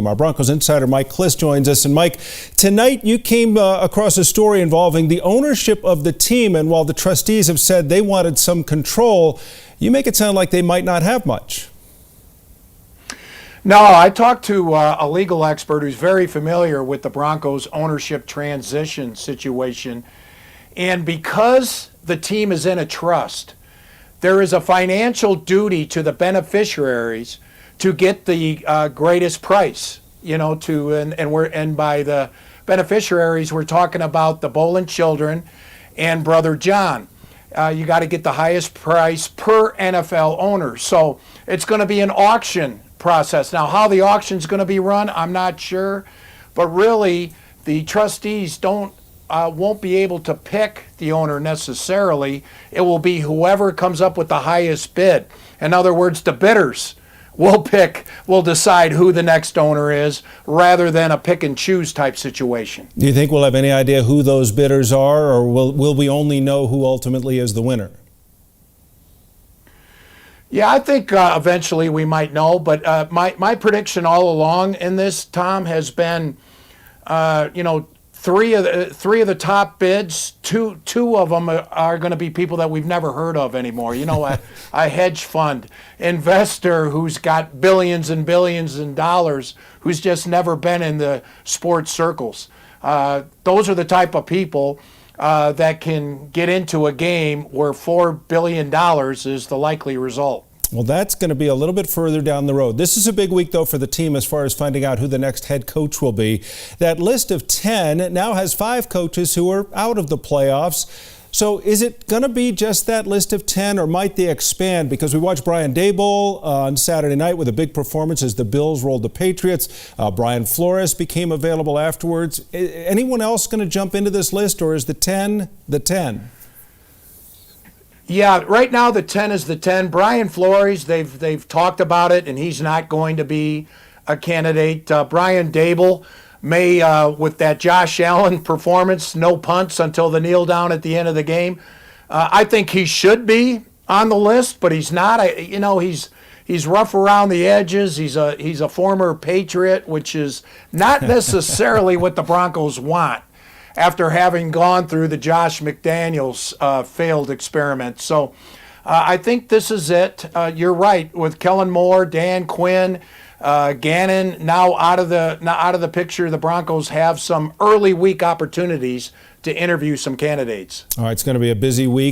Our Broncos insider Mike Kliss joins us. And Mike, tonight you came across a story involving the ownership of the team, and while the trustees have said they wanted some control, you make it sound like they might not have much. No, I talked to a legal expert who's very familiar with the Broncos ownership transition situation, and because the team is in a trust, there is a financial duty to the beneficiaries to get the greatest price, and by the beneficiaries we're talking about the Boland children and brother John. You got to get the highest price per NFL owner. So it's going to be an auction process. Now, how the auction's going to be run, I'm not sure, but really the trustees won't be able to pick the owner necessarily. It will be whoever comes up with the highest bid. In other words, the bidders will decide who the next owner is, rather than a pick and choose type situation. Do you think we'll have any idea who those bidders are, or will we only know who ultimately is the winner? Yeah, I think eventually we might know, but my prediction all along in this, Tom, has been, three of the top bids, two of them are going to be people that we've never heard of anymore. A hedge fund investor who's got billions and billions in dollars, who's just never been in the sports circles. Those are the type of people that can get into a game where $4 billion is the likely result. Well, that's going to be a little bit further down the road. This is a big week, though, for the team as far as finding out who the next head coach will be. That list of 10 now has 5 coaches who are out of the playoffs. So is it going to be just that list of 10, or might they expand? Because we watched Brian Daboll on Saturday night with a big performance as the Bills rolled the Patriots. Brian Flores became available afterwards. Anyone else going to jump into this list, or is the 10 the 10? Yeah, right now the 10 is the 10. Brian Flores, they've talked about it, and he's not going to be a candidate. Brian Daboll may, with that Josh Allen performance, no punts until the kneel down at the end of the game. I think he should be on the list, but he's not. He's rough around the edges. He's a former Patriot, which is not necessarily what the Broncos want after having gone through the Josh McDaniels failed experiment. So I think this is it. You're right, with Kellen Moore, Dan Quinn, Gannon now out of the picture. The Broncos have some early week opportunities to interview some candidates. All right, it's going to be a busy week.